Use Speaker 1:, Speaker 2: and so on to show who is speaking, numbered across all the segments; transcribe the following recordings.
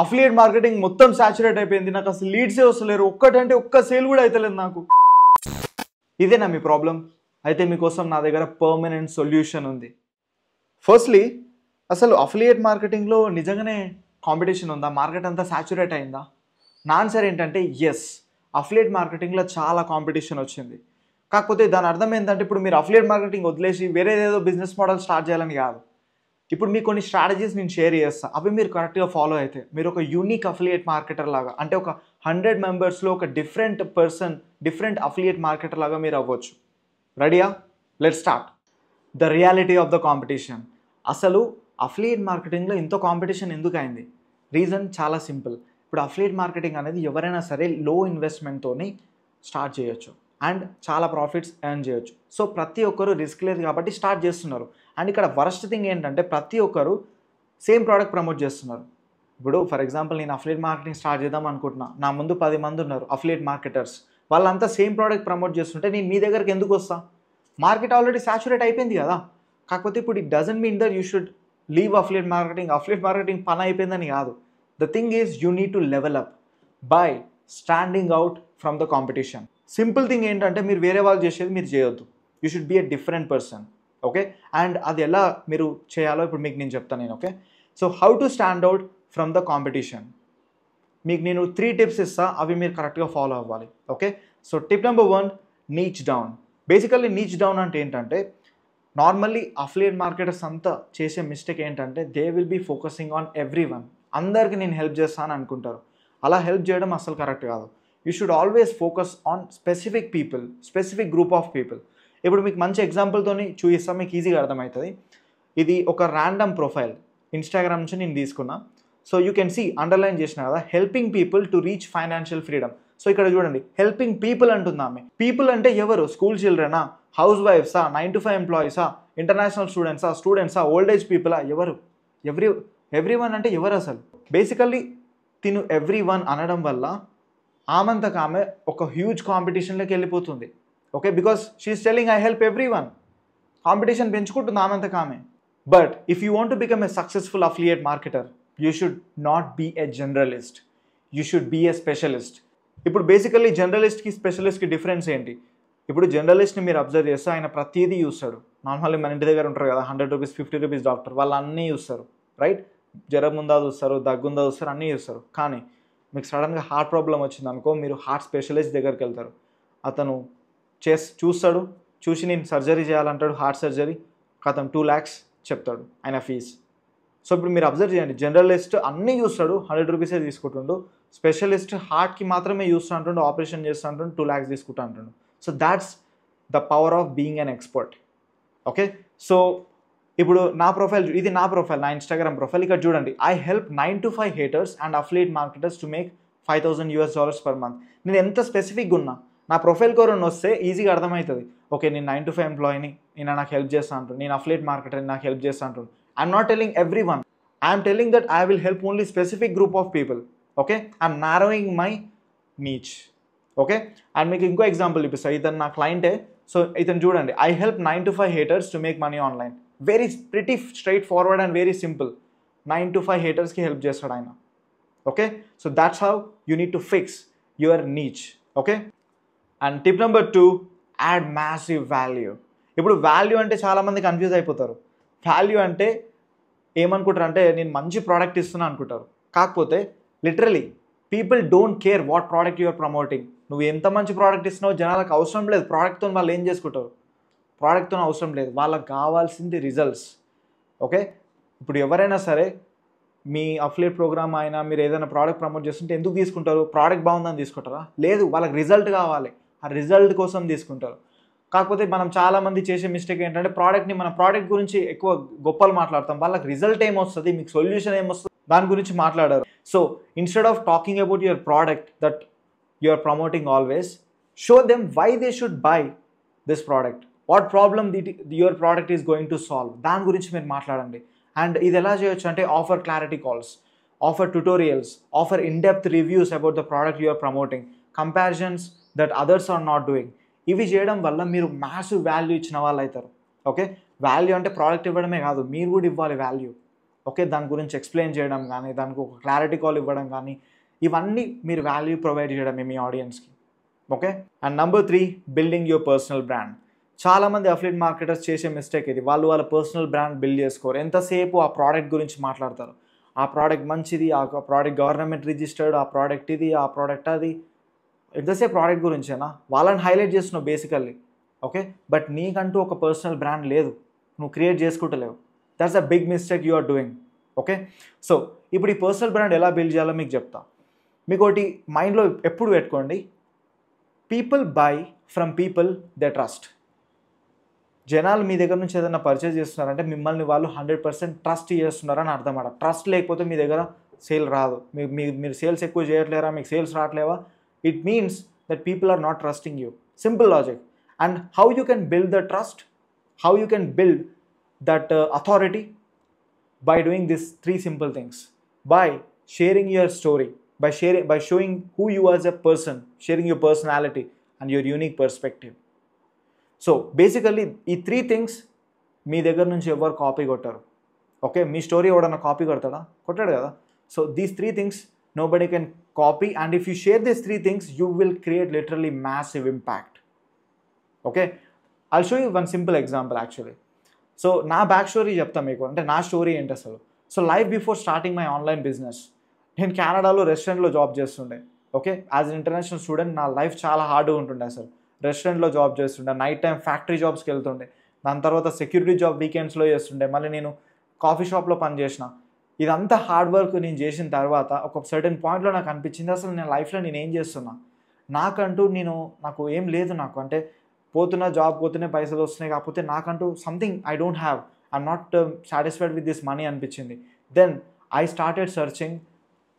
Speaker 1: Affiliate marketing మొత్తం saturate అయిపోయింది, నాకు అసలు లీడ్సే వస్తలేరు, ఒక్కటంటే ఒక్క సేల్ కూడా అవుతలేదు నాకు. ఇదేనా మీ ప్రాబ్లం? అయితే మీకోసం నా దగ్గర పర్మనెంట్ సొల్యూషన్ ఉంది. ఫస్ట్లీ, అసలు అఫిలియేట్ మార్కెటింగ్లో నిజంగానే కాంపిటీషన్ ఉందా? మార్కెట్ అంతా సాచురేట్ అయిందా? నా ఆన్సర్ ఏంటంటే ఎస్, అఫిలియేట్ మార్కెటింగ్లో చాలా కాంపిటీషన్ వచ్చింది. కాకపోతే దాని అర్థం ఏంటంటే ఇప్పుడు మీరు అఫిలియేట్ మార్కెటింగ్ వదిలేసి వేరేదేదో బిజినెస్ మోడల్ స్టార్ట్ చేయాలని కాదు. ఇప్పుడు మీకు కొన్ని స్ట్రాటజీస్ నేను షేర్ చేస్తాను, అవి మీరు కరెక్ట్గా ఫాలో అయితే మీరు ఒక యూనిక్ అఫిలియేట్ మార్కెటర్ లాగా, అంటే ఒక 100 మెంబర్స్లో ఒక డిఫరెంట్ అఫిలియేట్ మార్కెటర్ లాగా మీరు అవ్వచ్చు. రెడీయా? Let's start. The reality of the competition. అసలు అఫిలియేట్ మార్కెటింగ్లో ఇంత కాంపిటీషన్ ఎందుకు అయింది? రీజన్ చాలా సింపుల్. ఇప్పుడు అఫిలియేట్ మార్కెటింగ్ అనేది ఎవరైనా సరే లో ఇన్వెస్ట్మెంట్తోని స్టార్ట్ చేయొచ్చు అండ్ చాలా ప్రాఫిట్స్ ఎర్న్ చేయొచ్చు. సో ప్రతి ఒక్కరు రిస్క్ లేదు కాబట్టి స్టార్ట్ చేస్తున్నారు. అండ్ ఇక్కడ వరస్ట్ థింగ్ ఏంటంటే ప్రతి ఒక్కరు సేమ్ ప్రోడక్ట్ ప్రమోట్ చేస్తున్నారు. ఇప్పుడు ఫర్ ఎగ్జాంపుల్ నేను అఫిలియేట్ మార్కెటింగ్ స్టార్ట్ చేద్దాం అనుకుంటున్నా, నా ముందు 10 మంది ఉన్నారు అఫిలియేట్ మార్కెటర్స్, వాళ్ళంతా సేమ్ ప్రోడక్ట్ ప్రమోట్ చేస్తుంటే నేను మీ దగ్గరికి ఎందుకు వస్తా? మార్కెట్ ఆల్రెడీ సాచురేట్ అయిపోయింది కదా. కాకపోతే ఇప్పుడు it doesn't mean that you should leave affiliate marketing. Affiliate marketing పని అయిపోయిందని కాదు. The thing is you need to level up by standing out from the competition. Simple thing ఏంటంటే మీరు వేరే వాళ్ళు చేసేది మీరు చేయొద్దు. You should be a different person. Okay, and అది ఎలా మీరు చేయాలో ఇప్పుడు మీకు నేను చెప్తాను నేను. Okay, so how to stand out from the competition. మీకు నేను 3 టిప్స్ ఇస్తా, అవి మీరు కరెక్ట్గా ఫాలో అవ్వాలి. Okay, so tip number 1, niche down. Basically niche down అంటే ఏంటంటే నార్మల్లీ అఫిలియేట్ మార్కెటర్స్ అంతా చేసే మిస్టేక్ ఏంటంటే they will be focusing on every one. అందరికీ నేను హెల్ప్ చేస్తాను అనుకుంటారు. అలా హెల్ప్ చేయడం అసలు కరెక్ట్ కాదు. You should always focus on specific people, specific group of people. ఇప్పుడు మీకు మంచి ఎగ్జాంపుల్తో చూపిస్తాం, మీకు ఈజీగా అర్థమవుతుంది. ఇది ఒక ర్యాండమ్ ప్రొఫైల్ ఇన్స్టాగ్రామ్ నుంచి నేను తీసుకున్నా. So you can see underline చేసిన కదా, helping people to reach financial freedom. So ఇక్కడ చూడండి, హెల్పింగ్ పీపుల్ అంటుంది ఆమె. పీపుల్ అంటే ఎవరు? స్కూల్ చిల్డ్రనా, హౌస్ వైఫ్సా, 9 to 5 ఎంప్లాయీసా, ఇంటర్నేషనల్ స్టూడెంట్సా, ఓల్డ్ ఏజ్ పీపులా, ఎవరు? ఎవ్రీ వన్ అంటే ఎవరు అసలు? బేసికల్లీ తిను ఎవ్రీ వన్ అనడం వల్ల ఆమంతకు ఆమె ఒక హ్యూజ్ కాంపిటీషన్లోకి వెళ్ళిపోతుంది. Okay, because she's telling I help every one. Competition పెంచుకుంటుంది ఆమంతకు ఆమె. But if you want to become a successful affiliate marketer, you should not be a generalist, you should be a specialist. ఇప్పుడు basically జనరలిస్ట్కి స్పెషలిస్ట్కి difference ఏంటి? ఇప్పుడు జనరలిస్ట్ని మీరు observe చేస్తే ఆయన ప్రతిదీ చూస్తాడు. నార్మల్లీ మన ఇంటి దగ్గర ఉంటారు కదా, 100 రూపీస్ 50 రూపీస్ డాక్టర్, వాళ్ళు అన్నీ చూస్తారు. రైట్? జ్వరం ఉందా చూస్తారు, దగ్గుందా చూస్తారు, అన్నీ చూస్తారు. కానీ మీకు సడన్గా హార్ట్ ప్రాబ్లం వచ్చింది అనుకో, మీరు హార్ట్ స్పెషలిస్ట్ దగ్గరికి వెళ్తారు. అతను చూస్తాడు, చూసి నేను సర్జరీ చేయాలంటాడు, హార్ట్ సర్జరీ. అతను 2 lakhs చెప్తాడు ఆయన ఫీజు. సో ఇప్పుడు మీరు అబ్జర్వ్ చేయండి, జనరలిస్ట్ అన్నీ చూస్తాడు, 100 రూపీసే తీసుకుంటుండు. స్పెషలిస్ట్ హార్ట్కి మాత్రమే చూస్తూ అంటుండు, ఆపరేషన్ చేస్తూ అంటుండు, 2 lakhs తీసుకుంటూ అంటుండు. So that's the power of being an expert. Okay, so ఇప్పుడు నా ప్రొఫైల్, ఇది నా ప్రొఫైల్, నా ఇన్స్టాగ్రామ్ ప్రొఫైల్. ఇక్కడ చూడండి, I help 9 to 5 haters and affiliate marketers to make $5,000 per month. నేను ఎంత స్పెసిఫిక్గా ఉన్నా, నా ప్రొఫైల్ కోరని వస్తే ఈజీగా అర్థమవుతుంది. ఓకే, నేను 9 to 5 ఎంప్లాయీని, నేను నాకు హెల్ప్ చేస్తా అంటాను, నేను అఫిలియేట్ మార్కెటర్ని, నాకు హెల్ప్ చేస్తా అంటాను. I'm not telling every one, I'm telling that I will help only specific group of people. Okay, I'm narrowing my niche. Okay, and మీకు ఇంకో ఎగ్జాంపుల్ చూపిస్తాను. ఇతను నా క్లయింటే. సో ఇతను చూడండి, I help 9 to 5 haters to make money online. Very pretty straightforward and very simple. 9 to 5 haters-కి help చేస్తాడు ఆయన. Okay, so that's how you need to fix your niche. Okay, and tip number 2, add massive value. ఇప్పుడు value అంటే చాలామంది confuse అయిపోతారు. Value అంటే ఏమనుకుంటారు అంటే నేను మంచి ప్రోడక్ట్ ఇస్తున్నా అనుకుంటారు. కాకపోతే literally people don't care what product you are promoting. నువ్వు ఎంత మంచి ప్రోడక్ట్ ఇస్తున్నావు జనాలకు అవసరం లేదు. ప్రోడక్ట్తో వాళ్ళు ఏం చేసుకుంటారు? ప్రోడక్ట్తో అవసరం లేదు, వాళ్ళకి కావాల్సింది రిజల్ట్స్. ఓకే, ఇప్పుడు ఎవరైనా సరే మీ అఫిలియేట్ ప్రోగ్రామ్ అయినా మీరు ఏదైనా ప్రోడక్ట్ ప్రమోట్ చేస్తుంటే ఎందుకు తీసుకుంటారు? ప్రోడక్ట్ బాగుందని తీసుకుంటారా? లేదు, వాళ్ళకి రిజల్ట్ కావాలి, ఆ రిజల్ట్ కోసం తీసుకుంటారు. కాకపోతే మనం చాలామంది చేసే మిస్టేక్ ఏంటంటే మన ప్రోడక్ట్ గురించి ఎక్కువ గొప్పలు మాట్లాడతాం, వాళ్ళకి రిజల్ట్ ఏమొస్తుంది, మీకు సొల్యూషన్ ఏమొస్తుంది దాని గురించి మాట్లాడారు. So instead of talking about your product that you are promoting, always show them why they should buy this product, what problem your product is going to solve, దాని గురించి మీరు మాట్లాడండి. అండ్ ఇది ఎలా చేయొచ్చు అంటే offer clarity calls, offer tutorials, offer in depth reviews about the product you are promoting, comparisons that others are not doing. ఇవి చేయడం వల్ల మీరు మ్యాసివ్ వాల్యూ ఇచ్చిన వాళ్ళు అవుతారు. ఓకే, వాల్యూ అంటే ప్రోడక్ట్ ఇవ్వడమే కాదు, మీరు కూడా ఇవ్వాలి వాల్యూ. ఓకే, దాని గురించి ఎక్స్ప్లెయిన్ చేయడం కానీ, దానికి ఒక క్లారిటీ కాల్ ఇవ్వడం కానీ, ఇవన్నీ మీరు వాల్యూ ప్రొవైడ్ చేయడమే మీ ఆడియన్స్కి. Okay. And number 3, building your personal brand. చాలామంది అఫిలియేట్ మార్కెటర్స్ చేసే మిస్టేక్ ఇది. వాళ్ళ పర్సనల్ బ్రాండ్ బిల్డ్ చేసుకోరు. ఎంతసేపు ఆ ప్రోడక్ట్ గురించి మాట్లాడతారు. ఆ ప్రోడక్ట్ మంచిది, ఆ ప్రోడక్ట్ గవర్నమెంట్ రిజిస్టర్డ్, ఆ ప్రోడక్ట్ ఇది, ఆ ప్రోడక్ట్ అది. ఎంతసేపు ప్రోడక్ట్ గురించేనా? వాళ్ళని హైలైట్ చేస్తున్నావు బేసికల్లీ. ఓకే, బట్ నీకంటూ ఒక పర్సనల్ బ్రాండ్ లేదు, నువ్వు క్రియేట్ చేసుకుంటలేవు. That's a big mistake you are doing. Okay, so ఇప్పుడు ఈ పర్సనల్ బ్రాండ్ ఎలా బిల్డ్ చేయాలో మీకు చెప్తా. మీకు ఒకటి మైండ్లో ఎప్పుడు పెట్టుకోండి, people buy from people they trust. జనాలు మీ దగ్గర నుంచి ఏదైనా పర్చేజ్ చేస్తున్నారంటే మిమ్మల్ని వాళ్ళు 100% ట్రస్ట్ చేస్తున్నారని అర్థం. ట్రస్ట్ లేకపోతే మీ దగ్గర సేల్ రాదు. మీరు సేల్స్ ఎక్కువ చేయట్లేరా, మీకు సేల్స్ రావట్లేవా, it means that people are not trusting you. Simple logic. And how you can build the trust, how you can build that authority? By doing these 3 simple things. By sharing your story, by showing who you are as a person, sharing your personality and your unique perspective. So basically ఈ 3 things మీ దగ్గర నుంచి ఎవరు copy కొట్టారు. Okay, మీ story ఎవడన్నా copy కొడతాడా? కొట్టాడు కదా. So these 3 things nobody can copy, and if you share these 3 things you will create literally massive impact. Okay, I'll show you one simple example actually. So నా back story చెప్తాను మీకు, అంటే నా story ఏంటి అసలు. So life before starting my online business, నేను కెనడాలో రెస్టారెంట్లో జాబ్ చేస్తుండే. Okay, as an international student నా లైఫ్ చాలా హార్డ్గా ఉంటుండే అసలు. రెస్టారెంట్లో జాబ్ చేస్తుండే, నైట్ టైం ఫ్యాక్టరీ జాబ్స్కి వెళ్తుండే, దాని తర్వాత సెక్యూరిటీ జాబ్ వీకెండ్స్లో చేస్తుండే, మళ్ళీ నేను కాఫీ షాప్లో పనిచేసిన. ఇదంతా హార్డ్ వర్క్ నేను చేసిన తర్వాత ఒక సర్టెన్ పాయింట్లో నాకు అనిపించింది, అసలు నేను లైఫ్లో నేను ఏం చేస్తున్నా, నాకంటూ నాకు ఏం లేదు. నాకు అంటే పోతున్నా జాబ్ పోతూనే పైసలు వస్తున్నాయి, కాకపోతే నాకంటూ something I don't have, I'm not satisfied with this money అనిపించింది. Then I started searching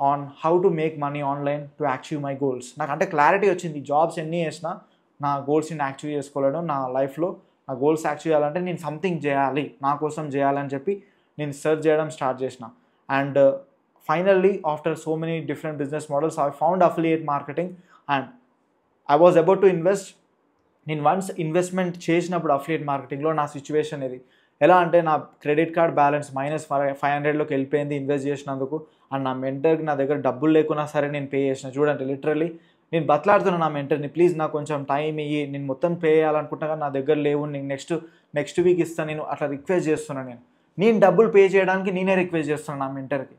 Speaker 1: on how to make money online to achieve my goals. నాకు అంటే క్లారిటీ వచ్చింది, జాబ్స్ ఎన్ని చేసినా నా గోల్స్ని యాక్టివ్ చేసుకోలేను. నా లైఫ్లో నా గోల్స్ యాక్టివ్ చేయాలంటే నేను సంథింగ్ చేయాలి, నా కోసం చేయాలని చెప్పి నేను సెర్చ్ చేయడం స్టార్ట్ చేసిన. And finally after so many different business models I found affiliate marketing and I was about to invest. నేను వన్స్ ఇన్వెస్ట్మెంట్ చేసినప్పుడు అఫిలియేట్ మార్కెటింగ్లో నా సిచ్యువేషన్ ఇది ఎలా అంటే, నా క్రెడిట్ కార్డ్ బ్యాలెన్స్ -500లోకి వెళ్ళిపోయింది ఇన్వెస్ట్ చేసినందుకు. అండ్ నా మెంటర్కి నా దగ్గర డబ్బులు లేకున్నా సరే నేను పే చేసిన. చూడండి, లిటరల్లీ నేను బతలాడుతున్నాను నా మెంటర్ని, ప్లీజ్ నాకు కొంచెం టైం ఇయ్యి, నేను మొత్తం పే చేయాలనుకుంటున్నా కానీ నా దగ్గర లేవు, నేను నెక్స్ట్ వీక్ ఇస్తాను, నేను అట్లా రిక్వెస్ట్ చేస్తున్నాను. నేను డబ్బులు పే చేయడానికి నేనే రిక్వెస్ట్ చేస్తున్నాను నా మెంటర్కి.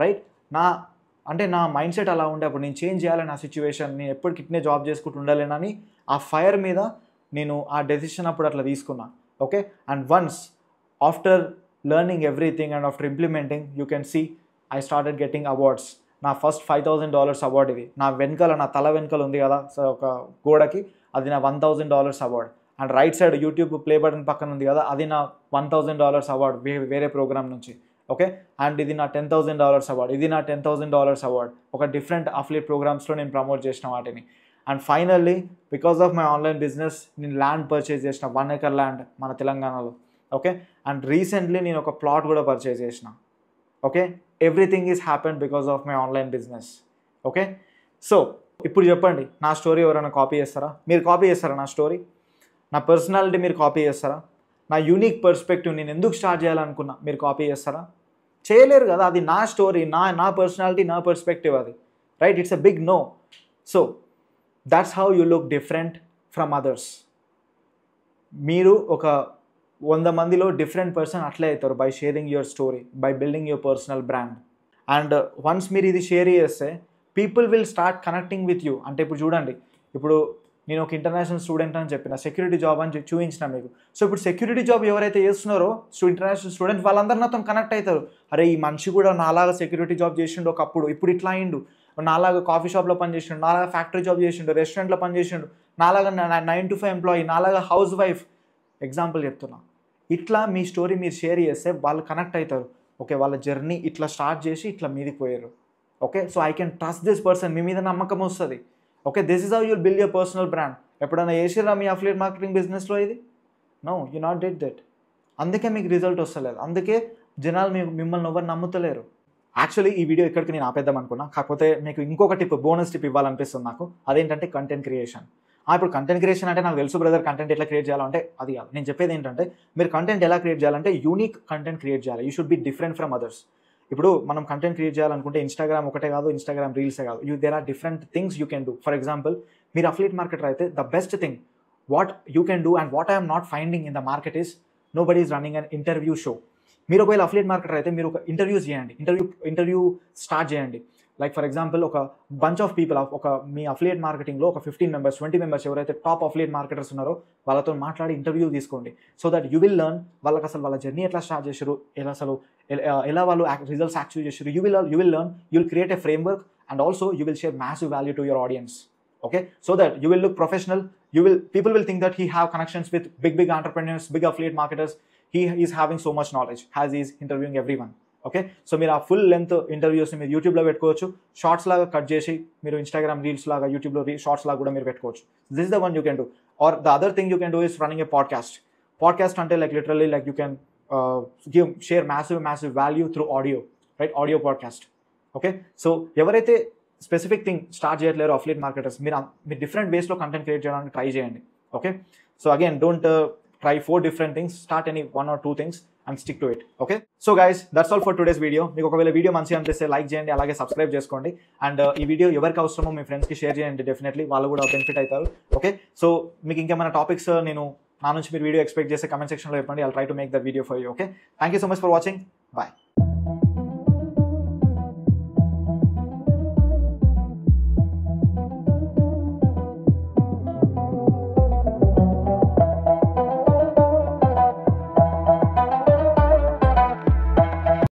Speaker 1: రైట్, నా మైండ్ సెట్ అలా ఉండే. అప్పుడు నేను చేంజ్ చేయాలని ఆ సిచ్యువేషన్, నేను ఎప్పటికి ఇట్నే జాబ్ చేసుకుంటూ ఉండాలేనని ఆ ఫైర్ మీద నేను ఆ డెసిషన్ అప్పుడు అట్లా తీసుకున్నా. Okay, and once after learning everything and after implementing you can see I started getting awards. నా ఫస్ట్ $5,000 అవార్డ్ ఇది. నా తల వెనకాల ఉంది కదా, సో ఒక గోడకి, అది నా $1,000 award. And right side YouTube play button పక్కన ఉంది కదా, అది నా $1,000 అవార్డ్ వేరే ప్రోగ్రామ్ నుంచి. ఓకే, అండ్ ఇది నా $10,000 అవార్డ్, ఇది నా $10,000 అవార్డ్. ఒక డిఫరెంట్ అఫిలియేట్ ప్రోగ్రామ్స్లో నేను ప్రమోట్ చేసిన వాటిని. And finally because of my online business నేను ల్యాండ్ పర్చేజ్ చేసిన, 1 acre ల్యాండ్ మన తెలంగాణలో. ఓకే, అండ్ రీసెంట్లీ నేను ఒక ప్లాట్ కూడా పర్చేజ్ చేసిన. Okay, everything is happen because of my online business. Okay, so ఇప్పుడు చెప్పండి, నా స్టోరీ ఎవరైనా కాపీ చేస్తారా? మీరు కాపీ చేస్తారా నా స్టోరీ? నా పర్సనాలిటీ మీరు కాపీ చేస్తారా? నా యూనిక్ పర్స్పెక్టివ్ నేను ఎందుకు స్టార్ట్ చేయాలనుకున్నా మీరు కాపీ చేస్తారా? చేయలేరు కదా. అది నా స్టోరీ, నా పర్సనాలిటీ, నా పర్స్పెక్టివ్ అది. Right, it's a big no. So that's how you look different from others. మీరు ఒక 100 మందిలో డిఫరెంట్ పర్సన్ అట్లే అవుతారు by sharing your story, by building your personal brand. And once మీరు ఇది షేర్ చేస్తే people will start connecting with you. అంటే ఇప్పుడు చూడండి, ఇప్పుడు నేను ఒక ఇంటర్నేషనల్ స్టూడెంట్ అని చెప్పిన, సెక్యూరిటీ జాబ్ అని చూపించిన మీకు. సో ఇప్పుడు సెక్యూరిటీ జాబ్ ఎవరైతే చేస్తున్నారో ఇంటర్నేషనల్ స్టూడెంట్, వాళ్ళందరూ నాతో కనెక్ట్ అవుతారు. అరే ఈ మనిషి కూడా నాలాగా సెక్యూరిటీ జాబ్ చేసిండు ఒకప్పుడు, ఇప్పుడు ఇట్లా అయిండు, నాలాగా కాఫీ షాప్లో పనిచేసిండు, నాలాగా ఫ్యాక్టరీ జాబ్ చేసిండు, రెస్టారెంట్లో పనిచేసిండు, నాలాగా 9 to 5 ఎంప్లాయీ, నాలాగా హౌస్ వైఫ్, ఎగ్జాంపుల్ చెప్తున్నా. ఇట్లా మీ స్టోరీ మీరు షేర్ చేస్తే వాళ్ళు కనెక్ట్ అవుతారు. ఓకే, వాళ్ళ జర్నీ ఇట్లా స్టార్ట్ చేసి ఇట్లా మీదికి పోయారు. Okay, so I can trust this person, మీ మీద నమ్మకం వస్తుంది. Okay, this is how you'll build your personal brand. ఎప్పుడైనా చేసిరా మీ అఫిలియేట్ మార్కెటింగ్ బిజినెస్లో ఇది? No, you not did that. అందుకే మీకు రిజల్ట్ వస్తలేదు, అందుకే జనాలు మిమ్మల్ని ఎవరు నమ్ముతలేరు. యాక్చువల్లీ ఈ వీడియో ఇక్కడికి నేను ఆపేద్దాం అనుకున్నా, కాకపోతే మీకు ఇంకొక టిప్, బోనస్ టిప్ ఇవ్వాలనిపిస్తుంది నాకు. అదేంటంటే కంటెంట్ క్రియేషన్. ఇప్పుడు కంటెంట్ క్రియేషన్ అంటే నాకు తెలుసు బ్రదర్ కంటెంట్ ఎట్లా క్రియేట్ చేయాలంటే అది కాదు. నేను చెప్పేది ఏంటంటే మీరు కంటెంట్ ఎలా క్రియేట్ చేయాలంటే యూనిక్ కంటెంట్ క్రియేట్ చేయాలి. You should be different from others. ఇప్పుడు మనం కంటెంట్ క్రియేట్ చేయాలనుకుంటే ఇన్స్టాగ్రామ్ ఒకటే కాదు, ఇన్స్టాగ్రామ్ రీల్సే కాదు, there are different things you can do. For example మీరు అఫిలియేట్ మార్కెటర్ అయితే the best thing what you can do and what I'm not finding in the market is nobody is running an interview show. మీరు ఒకవేళ affiliate marketer అయితే మీరు ఒక interviews చేయండి, interview start చేయండి. Like for example ఒక bunch of people ఒక మీ అఫిలియేట్ మార్కెటింగ్లో ఒక 15 members 20 members ఎవరైతే టాప్ అఫిలియేట్ మార్కెటర్స్ ఉన్నారో వాళ్ళతో మాట్లాడి ఇంటర్వ్యూ తీసుకోండి. So that you will learn వాళ్ళకి అసలు వాళ్ళ జర్నీ ఎట్లా స్టార్ట్ చేశారు, ఎలా వాళ్ళు రిజల్ట్స్ యాక్చువల్ చేశారు. You will learn, you will create a framework and also you will share massive value to your audience. Okay, so that you will look professional. People will think that he have connections with big entrepreneurs, big affiliate marketers. He is having so much knowledge as he is interviewing everyone. Okay, so మీరు ఆ full length interviews మీరు యూట్యూబ్లో పెట్టుకోవచ్చు, shorts లాగా cut చేసి మీరు Instagram reels లాగా యూట్యూబ్లో షార్ట్స్ లాగా కూడా మీరు పెట్టుకోవచ్చు. This is the one you can do. Or the other thing you can do is running a podcast అంటే like literally like you can share massive value through audio, right? Audio podcast. Okay, so ఎవరైతే specific thing start చేయట్లేరు affiliate marketers, మీరు different వేస్లో content create చేయడానికి try చేయండి. Okay, so again don't try 4 different things, start any 1 or 2 things and stick to it. Okay, so guys, that's all for today's video. మీకు ఒకవేళ video మంచిగా అనిపిస్తే like చేయండి, అలాగే సబ్స్క్రైబ్ చేసుకోండి. అండ్ ఈ వీడియో ఎవరికి అవసరమో మీ ఫ్రెండ్స్కి షేర్ చేయండి, డెఫినెట్లీ వాళ్ళు కూడా బెనిఫిట్ అవుతారు. ఓకే, సో మీకు ఇంకేమైనా టాపిక్స్ నా నుంచి మీరు వీడియో ఎక్స్పెక్ట్ చేస్తే కమెంట్ సెక్షన్లో చెప్పండి. I'll try to make that video for you. Okay, thank you so much for watching. Bye.